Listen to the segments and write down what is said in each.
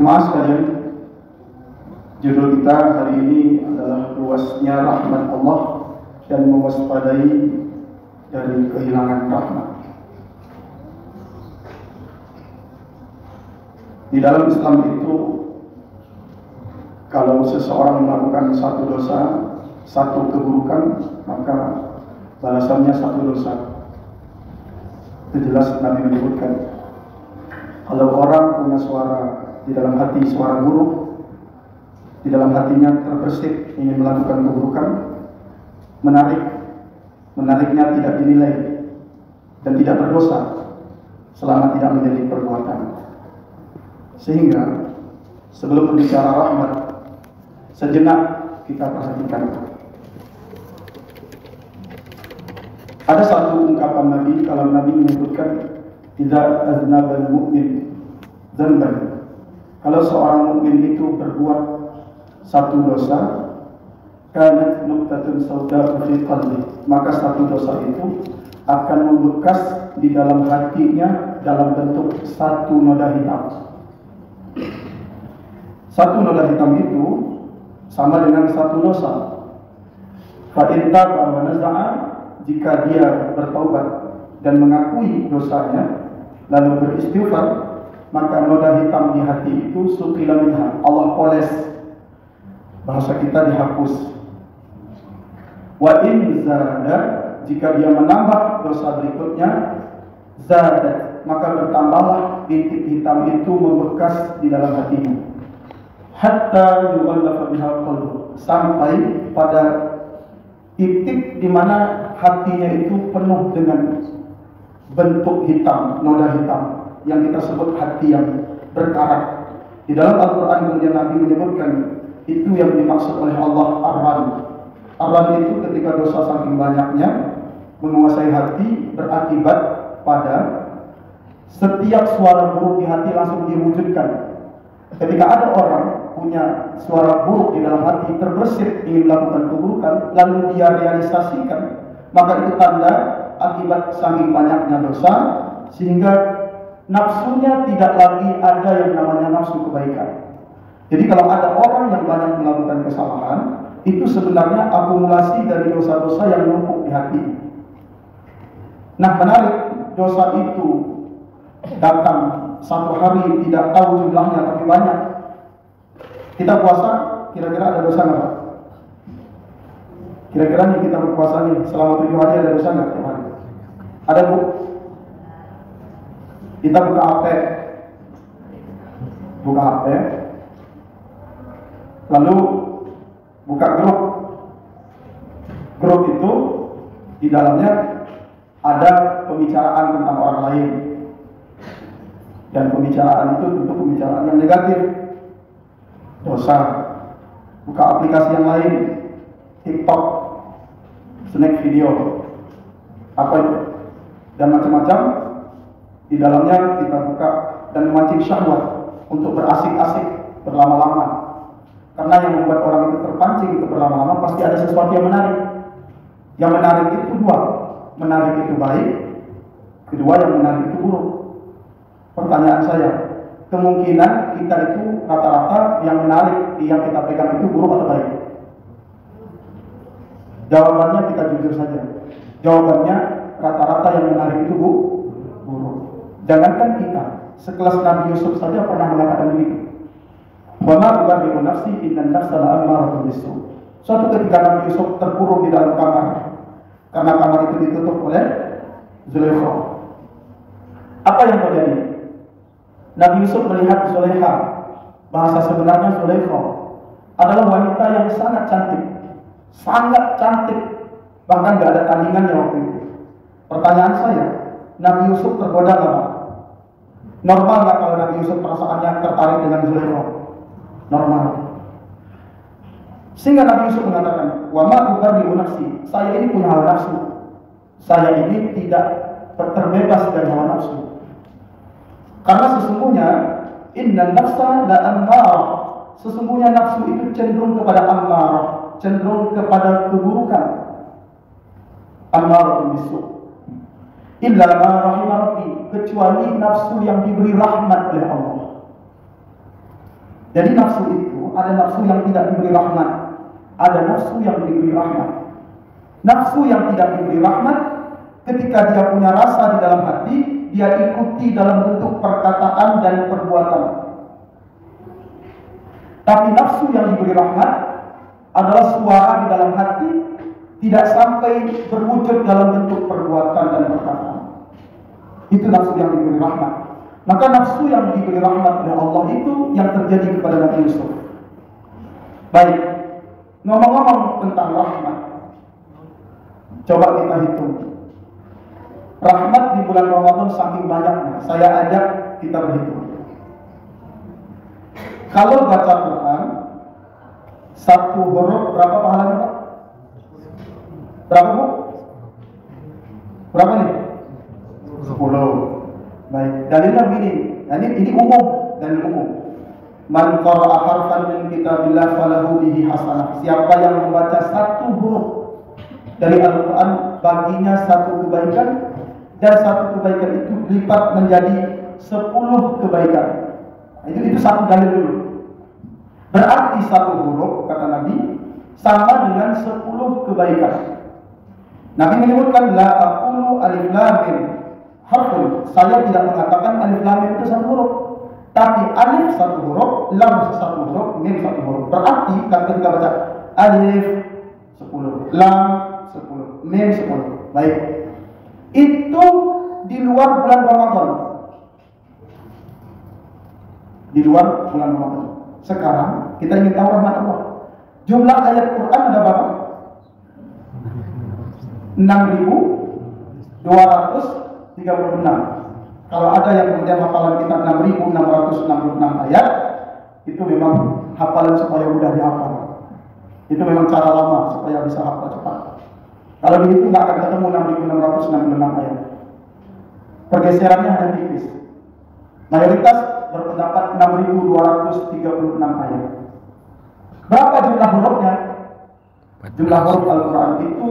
Jemaah sekalian, judul kita hari ini adalah luasnya rahmat Allah dan mewaspadai dari kehilangan rahmat. Di dalam Islam itu, kalau seseorang melakukan satu dosa, satu keburukan, maka balasannya satu dosa. Itu jelas Nabi menyebutkan. Kalau orang punya suara di dalam hati, suara buruk, di dalam hatinya terbersit ingin melakukan keburukan, menariknya tidak dinilai dan tidak berdosa selama tidak menjadi perbuatan. Sehingga sebelum berbicara rahmat, sejenak kita perhatikan. Ada satu ungkapan Nabi, kalau Nabi menyebutkan idza aznabal mu'min dzanban. Kalau seorang mukmin itu berbuat satu dosa, kanat nuqtatun sauda fi qalbi, maka satu dosa itu akan membekas di dalam hatinya dalam bentuk satu noda hitam. Satu noda hitam itu sama dengan satu dosa. Fa in taba wa naza'a, jika dia bertaubat dan mengakui dosanya lalu beristighfar, maka noda hitam di hati itu suqila minha, Allah poles, bahasa kita dihapus. Wa in zada, jika dia menambah dosa berikutnya, zadat, maka bertambahlah bintik hitam itu membekas di dalam hatinya. Hatta yuwallafa biha qalbu, sampai pada titik di mana hatinya itu penuh dengan bentuk hitam, noda hitam yang kita sebut hati yang berkarat. Di dalam Al-Quran kemudian Nabi menyebutkan itu yang dimaksud oleh Allah Ar-Ran. Ar-Ran itu ketika dosa saking banyaknya menguasai hati, berakibat pada setiap suara buruk di hati langsung diwujudkan. Ketika ada orang punya suara buruk di dalam hati, terbersit ingin melakukan keburukan, lalu dia realisasikan, maka itu tanda akibat saking banyaknya dosa, sehingga nafsunya tidak lagi ada yang namanya nafsu kebaikan. Jadi kalau ada orang yang banyak melakukan kesalahan, itu sebenarnya akumulasi dari dosa-dosa yang numpuk di hati. Nah, menarik, dosa itu datang satu hari tidak tahu jumlahnya tapi banyak. Kita puasa, kira-kira ada dosa nggak? Kira-kira nih kita berpuasa nih selama 7 hari ada dosa nggak? Ada, Bu? Kita buka HP, lalu buka grup itu di dalamnya ada pembicaraan tentang orang lain, dan pembicaraan itu tentu pembicaraan yang negatif, dosa. Buka aplikasi yang lain, TikTok, snack video, apa itu, dan macam-macam. Di dalamnya kita buka dan memancing syahwat untuk berasik-asik berlama-lama. Karena yang membuat orang itu terpancing untuk berlama-lama pasti ada sesuatu yang menarik. Yang menarik itu dua, menarik itu baik, kedua yang menarik itu buruk. Pertanyaan saya, kemungkinan kita itu rata-rata yang menarik yang kita pegang itu buruk atau baik? Jawabannya kita jujur saja. Jawabannya rata-rata yang menarik itu buruk. Jangankan kita, sekelas Nabi Yusuf saja pernah mengatakan begitu. Wa ma ubarri'u nafsi innan nafsa la'ammaratun bisu'. Suatu ketika Nabi Yusuf terkurung di dalam kamar, karena kamar itu ditutup oleh Zulaikha. Apa yang terjadi? Nabi Yusuf melihat Zulaikha. Bahasa sebenarnya Zulaikha adalah wanita yang sangat cantik, bahkan gak ada tandingannya waktu itu. Pertanyaan saya, Nabi Yusuf tergoda nggak? Normal nggak kalau Nabi Yusuf perasaannya tertarik dengan Zulaikha? Normal. Sehingga Nabi Yusuf mengatakan, wa ma ubarri'u nafsi, saya ini punya hawa nafsu. Saya ini tidak terbebas dari hawa nafsu. Karena sesungguhnya innan nafsa la'ammarah, sesungguhnya nafsu itu cenderung kepada ammarah, cenderung kepada keburukan. Ammarah bisu'. Illa ma rahimah rabbi, kecuali nafsu yang diberi rahmat oleh Allah. Jadi nafsu itu ada nafsu yang tidak diberi rahmat, ada nafsu yang diberi rahmat. Nafsu yang tidak diberi rahmat, ketika dia punya rasa di dalam hati, dia ikuti dalam bentuk perkataan dan perbuatan. Tapi nafsu yang diberi rahmat adalah suara di dalam hati, tidak sampai berwujud dalam bentuk perbuatan dan perkataan. Itu nafsu yang diberi rahmat. Maka nafsu yang diberi rahmat oleh Allah itu yang terjadi kepada Nabi Yusuf. Baik, ngomong-ngomong tentang rahmat, coba kita hitung. Rahmat di bulan Ramadan saking banyaknya, saya ajak kita berhitung. Kalau baca Quran, satu huruf berapa pahalanya, Pak? Berapa, Bu? Berapa nih? 10. Baik, dalilnya begini. Ini umum, dalil umum. Man qara'a harfan min kitabillah falahu bihi hasanah. Siapa yang membaca satu huruf dari Al-Quran, baginya satu kebaikan, dan satu kebaikan itu dilipat menjadi 10 kebaikan. Itu satu dalil dulu. Berarti satu huruf, kata Nabi, sama dengan 10 kebaikan. Nabi menyebutkan la aqulu alif lam mim harfun. Saya tidak mengatakan alif lam mim itu satu huruf, tapi alif satu huruf, lam satu huruf, mim satu huruf. Berarti ketika baca alif 10, lam 10, mim 10. Baik. Itu di luar bulan Ramadan. Di luar bulan Ramadan. Sekarang kita ingin tahu rahmat Allah. Jumlah ayat Quran ada berapa? 6.236. Kalau ada yang kemudian hafalan kita 6.666 ayat, itu memang hafalan supaya mudah dihafal. Itu memang cara lama supaya bisa hafal cepat. Kalau begitu nggak akan ketemu 6.666 ayat. Pergeserannya hanya tipis. Mayoritas berpendapat 6.236 ayat. Berapa jumlah hurufnya? Jumlah huruf Al-Quran itu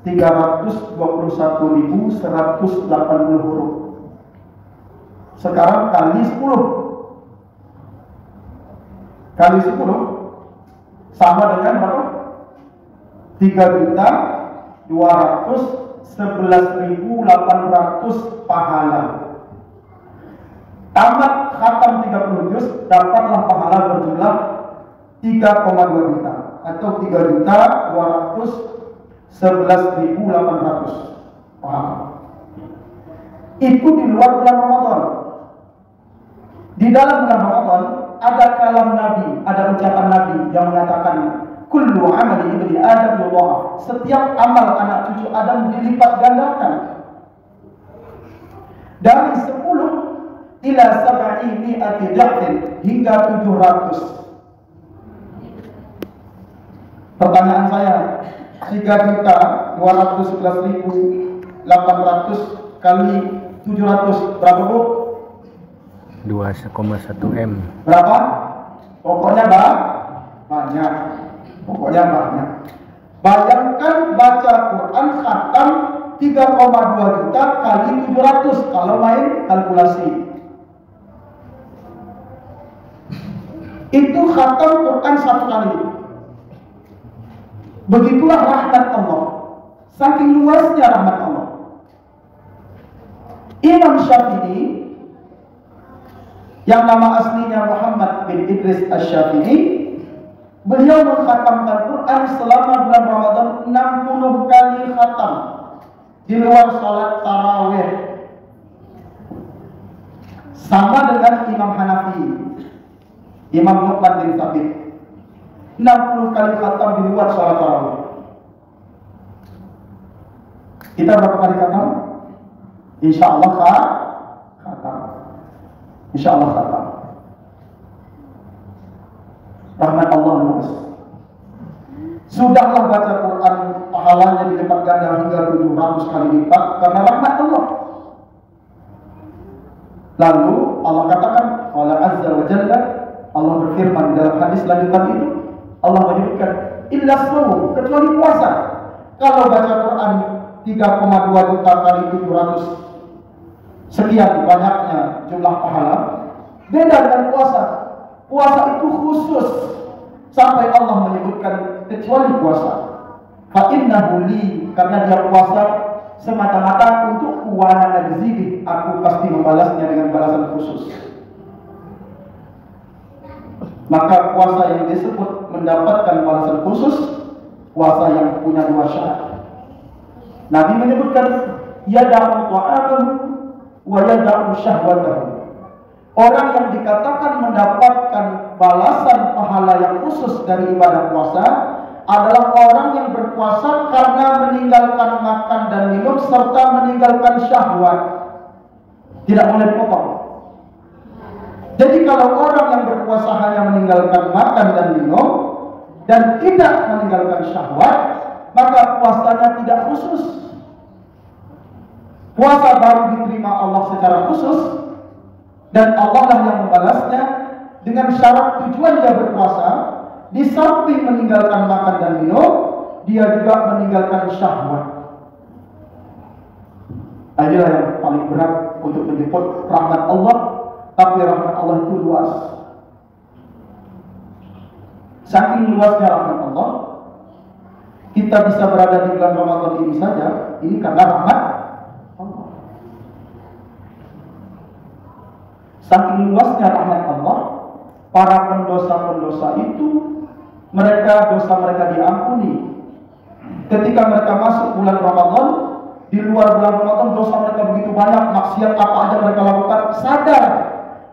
321.180 huruf. Sekarang kali 10. Kali 10 sama dengan berapa? 3.211.800 pahala. Tamat khatam 30 juz, dapatlah pahala berjumlah 3,2 juta atau 3.211.800 pahala. Itu di luar bulan Ramadan. Di dalam bulan Ramadan ada kalam Nabi, ada ucapan Nabi yang mengatakan kullu amali ibni Adam yudha'af. Setiap amal anak cucu Adam dilipat gandakan. Dari 10 ila 700 dha'fin hingga 700. Pertanyaan saya, 3.211.800 kali 700 berapa, Bu? 2,1 M. Berapa? Pokoknya banyak. Pokoknya banyak. Bayangkan baca Quran khatam 3,2 juta kali 700 kalau main kalkulasi. Itu khatam Quran satu kali. Begitulah rahmat Allah. Saking luasnya rahmat Allah. Imam Syafi'i yang nama aslinya Muhammad bin Idris Asy-Syafi'i, beliau mengkhatamkan Quran selama bulan Ramadan 60 kali khatam di luar salat tarawih. Sama dengan Imam Hanafi, Imam Nu'man bin Thabit, 60 kali khatam di luar salat tarawih. Kita berapa kali khatam? Insya Allah khatam. Insya Allah khatam. Rahmat Allah luas. Sudahlah baca Quran, pahalanya dilipat ganda hingga 700 kali lipat karena rahmat Allah. Lalu Allah katakan, Allah Azza wa Jalla, Allah berfirman dalam hadis lanjutan itu, Allah menyebutkan illa shaum, kecuali puasa. Kalau baca Quran 3,2 juta kali 700 sekian banyaknya jumlah pahala, beda dengan puasa. Puasa itu khusus sampai Allah menyebutkan kecuali puasa. Fa innahu li, karena dia puasa semata-mata untuk wa ana ajzihi, aku pasti membalasnya dengan balasan khusus. Maka puasa yang disebut mendapatkan balasan khusus, puasa yang punya dua syarat. Nabi menyebutkan yada'u ta'amahu wa yada'u syahwatahu. Orang yang dikatakan mendapatkan balasan pahala yang khusus dari ibadah puasa adalah orang yang berpuasa karena meninggalkan makan dan minum serta meninggalkan syahwat. Tidak boleh potong. Jadi kalau orang yang berpuasa hanya meninggalkan makan dan minum dan tidak meninggalkan syahwat, maka puasanya tidak khusus. Puasa baru diterima Allah secara khusus, dan Allah lah yang membalasnya dengan syarat tujuan dia berpuasa. Di samping meninggalkan makan dan minum, dia juga meninggalkan syahwat. Inilah yang paling berat untuk menyebut rahmat Allah. Tapi rahmat Allah itu luas. Saking luasnya rahmat Allah, kita bisa berada di bulan Ramadan ini saja. Ini karena rahmat Allah. Saking luasnya rahmat Allah, para pendosa-pendosa itu dosa mereka diampuni. Ketika mereka masuk bulan Ramadan, di luar bulan Ramadan dosa mereka begitu banyak, maksiat apa aja mereka lakukan, sadar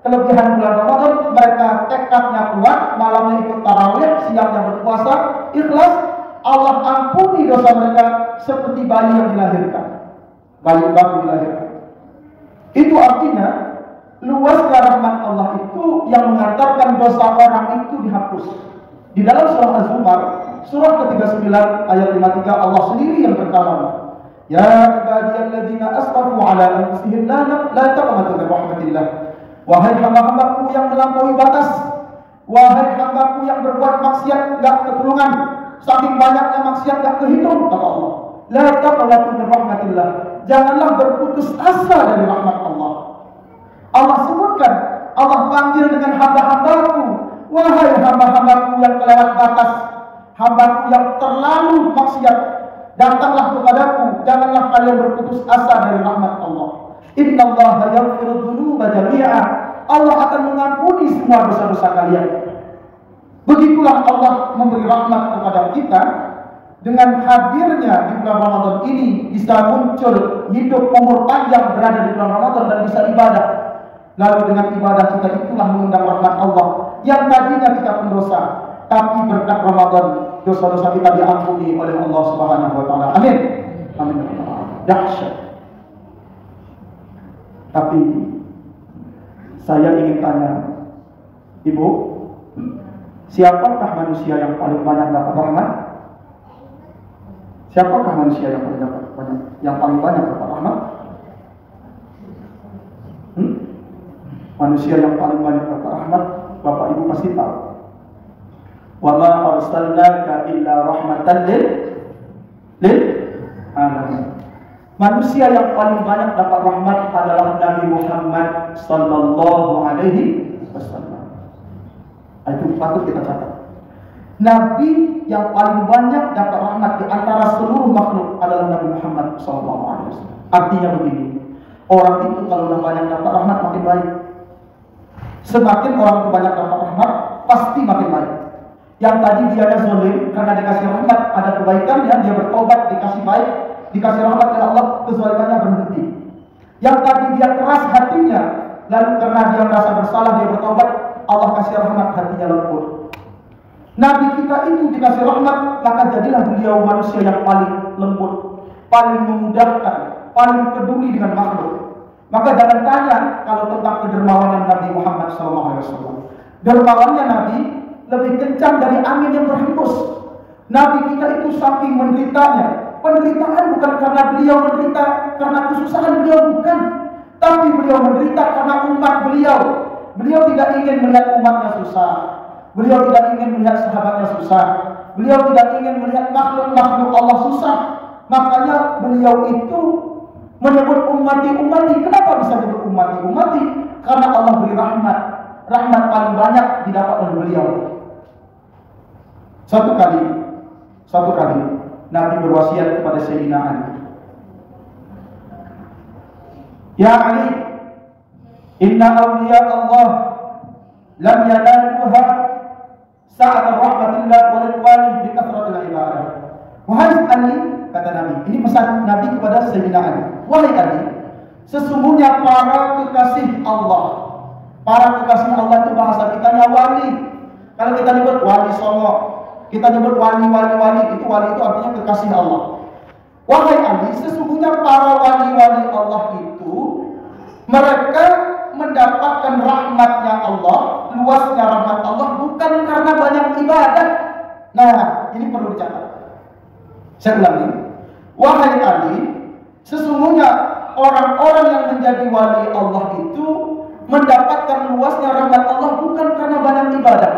kelebihan bulan Ramadan, mereka tekadnya kuat, malamnya ikut tarawih, siangnya berpuasa, ikhlas, Allah ampuni dosa mereka seperti bayi yang dilahirkan, bayi baru dilahirkan. Itu artinya luasnya rahmat Allah itu yang mengantarkan dosa orang itu dihapus. Di dalam surah Az-Zumar, surah ke-39 ayat 53, Allah sendiri yang berkalam. Ya ibadiyalladzina asrafu ala anfusihim la taqnatu min rahmatillah. Wahai hamba-hambaku yang melampaui batas, wahai hambaku yang berbuat maksiat enggak ketulungan, saking banyaknya maksiat enggak kehitung, kata Allah. La taqnatu min rahmatillah. Janganlah berputus asa dari rahmat Allah. Allah sebutkan, Allah panggil dengan hamba-hambaku. Wahai hamba-hambaku yang kelewat batas, hambaku yang terlalu maksiat, datanglah kepadaku, janganlah kalian berputus asa dari rahmat Allah. Innallaha yaghfiru dzunuba jami'a. Allah akan mengampuni semua dosa-dosa kalian. Begitulah Allah memberi rahmat kepada kita. Dengan hadirnya di bulan Ramadan ini bisa muncul hidup umur panjang berada di bulan Ramadan dan bisa ibadah. Lalu dengan ibadah kita itulah mengundang rahmat Allah. Yang tadinya kita pendosa, tapi berkat Ramadan dosa-dosa kita diampuni oleh Allah Subhanahu wa taala. Amin. Amin. Dahsyat. Tapi saya ingin tanya, Ibu, siapakah manusia yang paling banyak dapat rahmat? Siapakah manusia yang paling banyak dapat rahmat? Manusia yang paling banyak dapat rahmat, Bapak Ibu pasti tahu. Wa ma arsalnaka illa rahmatan lil alamin. Manusia yang paling banyak dapat rahmat adalah Nabi Muhammad sallallahu alaihi wasallam. Itu patut kita catat. Nabi yang paling banyak dapat rahmat di antara seluruh makhluk adalah Nabi Muhammad sallallahu alaihi wasallam. Artinya begini, orang itu kalau sudah banyak dapat rahmat makin baik. Semakin orang itu banyak dapat rahmat, pasti makin baik. Yang tadi dia ada zalim, karena dikasih rahmat, ada kebaikan, dia bertobat, dikasih baik, dikasih rahmat dari Allah, kezalimannya berhenti. Yang tadi dia keras hatinya, lalu karena dia merasa bersalah, dia bertobat, Allah kasih rahmat, hatinya lembut. Nabi kita itu dikasih rahmat, maka jadilah beliau manusia yang paling lembut, paling memudahkan, paling peduli dengan makhluk. Maka jangan tanya kalau tentang kedermawanan Nabi Muhammad SAW. Dermawannya Nabi lebih kencang dari angin yang berhembus. Nabi kita itu saking menderitanya. Penderitaan bukan karena beliau menderita karena kesusahan beliau, bukan. Tapi beliau menderita karena umat beliau. Beliau tidak ingin melihat umatnya susah. Beliau tidak ingin melihat sahabatnya susah. Beliau tidak ingin melihat makhluk-makhluk Allah susah. Makanya beliau itu menyebut ummati. Kenapa bisa disebut ummati? Karena Allah beri rahmat. rahmat paling banyak didapat oleh beliau. Satu kali Nabi berwasiat kepada Sayyidina Ali, "Ya Ali, inna awliya Allah lam yanaluha sa'at rahmatillah wa ridwanih bi kathratil ibadah." Wahai Ali, kata Nabi, ini pesan Nabi kepada Sayyidina Ali, wahai Ali, sesungguhnya para kekasih Allah itu bahasa kitanya wali. Kalau kita nyebut wali Songo, kita nyebut wali, itu wali itu artinya kekasih Allah. Wahai Ali, sesungguhnya para wali-wali Allah itu mereka mendapatkan rahmatnya Allah, luasnya rahmat Allah bukan karena banyak ibadah. Nah, ini perlu dicatat. Saya ulangi, wahai Ali, sesungguhnya orang-orang yang menjadi wali Allah itu mendapatkan luasnya rahmat Allah bukan karena banyak ibadah.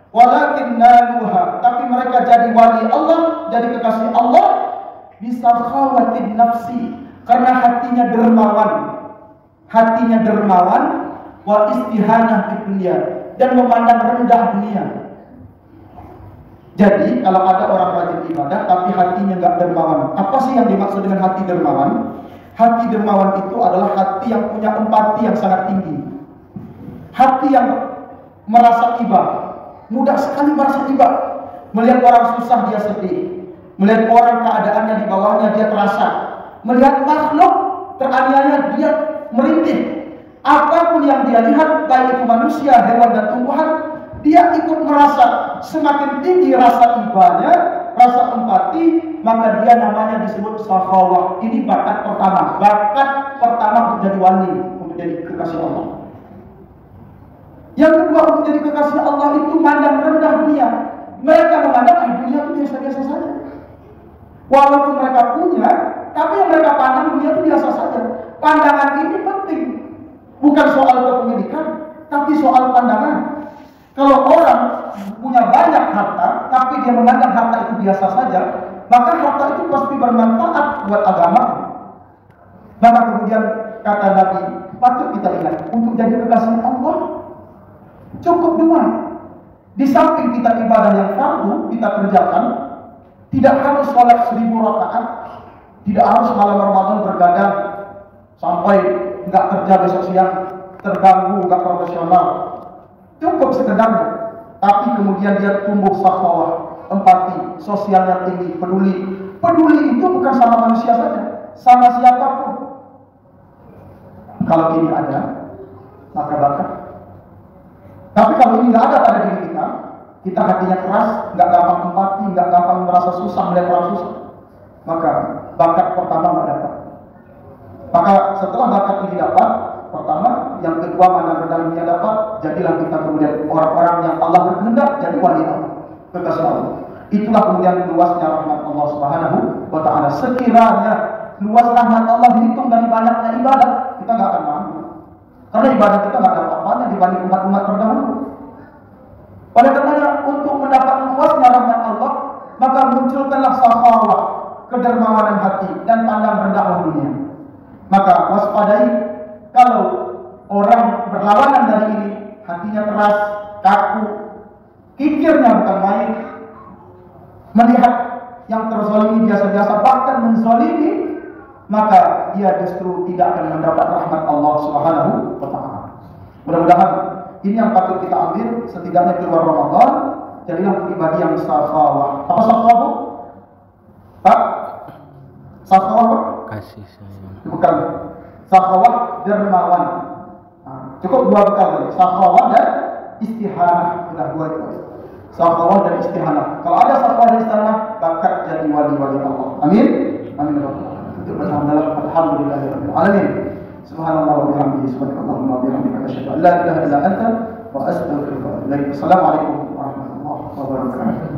Walakin naluha, tapi mereka jadi wali Allah, jadi kekasih Allah bisa khawatir nafsi, karena hatinya dermawan wa istihanah di dunia, dan memandang rendah dunia. Jadi kalau ada orang rajin ibadah tapi hatinya nggak dermawan, apa sih yang dimaksud dengan hati dermawan? Hati dermawan itu adalah hati yang punya empati yang sangat tinggi, hati yang merasa iba, mudah sekali merasa iba. Melihat orang susah dia sedih, melihat orang keadaannya di bawahnya dia terasa, melihat makhluk teraniaya dia merintih. Apapun yang dia lihat, baik itu manusia, hewan dan tumbuhan, dia ikut merasa. Semakin tinggi rasa ibanya, rasa empati, maka dia namanya disebut sakhawah. Ini bakat pertama untuk jadi wali, untuk jadi kekasih Allah. Yang kedua, untuk jadi kekasih Allah itu mandang rendah dunia. Mereka memandang dunia itu biasa-biasa saja. Walaupun mereka punya, tapi yang mereka pandang dunia itu biasa saja. Pandangan ini penting, bukan soal kepemilikan, tapi soal pandangan. Kalau orang punya banyak harta, tapi dia memandang harta itu biasa saja, maka harta itu pasti bermanfaat buat agama. Maka kemudian kata Nabi, patut kita ingat, untuk jadi kekasih Allah cukup dua. Di samping kita ibadah yang fardu kita kerjakan, tidak harus sholat 1000 rakaat, tidak harus malam Ramadan bergadang sampai nggak kerja besok siang, terganggu, nggak profesional. Cukup sekedarnya, tapi kemudian dia tumbuh sakhawah, empati, sosialnya tinggi, peduli. Peduli itu bukan sama manusia saja, sama siapapun. Kalau ini ada, maka bakat. Tapi kalau ini nggak ada pada diri kita hatinya keras, nggak gampang empati, nggak gampang merasa susah melihat orang susah, maka bakat pertama nggak dapat. Maka setelah bakat ini dapat, pertama, yang kedua mana rendah dapat, jadilah kita kemudian orang-orang yang Allah berkehendak jadi wali Allah, kekasih Allah. Itulah kemudian luasnya rahmat Allah Subhanahu wa Ta'ala. Sekiranya luas rahmat Allah dihitung dari banyaknya ibadah, kita nggak akan mampu. Karena ibadah kita nggak ada apa-apanya dibanding umat-umat terdahulu. Oleh karenanya, untuk mendapat luasnya rahmat Allah, maka munculkanlah sakhawah, kedermawanan hati dan pandang rendah dunia. Maka waspadai kalau orang berlawanan dari ini, hatinya keras, kaku, kikirnya bukan main, melihat yang terzalimi biasa-biasa, bahkan menzalimi, maka dia justru tidak akan mendapat rahmat Allah Subhanahu wa Ta'ala. Mudah-mudahan ini yang patut kita ambil, setidaknya keluar Ramadan, jadilah pribadi yang sakhawah. Apa sakhawah? Pak? Sakhawah? Kasih sayang. Bukan. Sakhawah dermawan. Cukup dua bekal, sakhawah dan istihanah. Sudah dua itu. Sakhawah dan istihanah. Kalau ada sakhawah dan istihanah, bakat jadi wali-wali Allah. Amin. Amin. Alhamdulillahirabbil alamin. Subhanallah wa bihamdihi, subhanakallahumma wa bihamdika, asyhadu an la ilaha illa anta wa astaghfiruka wa atubu ilaik. Assalamualaikum warahmatullahi wabarakatuh.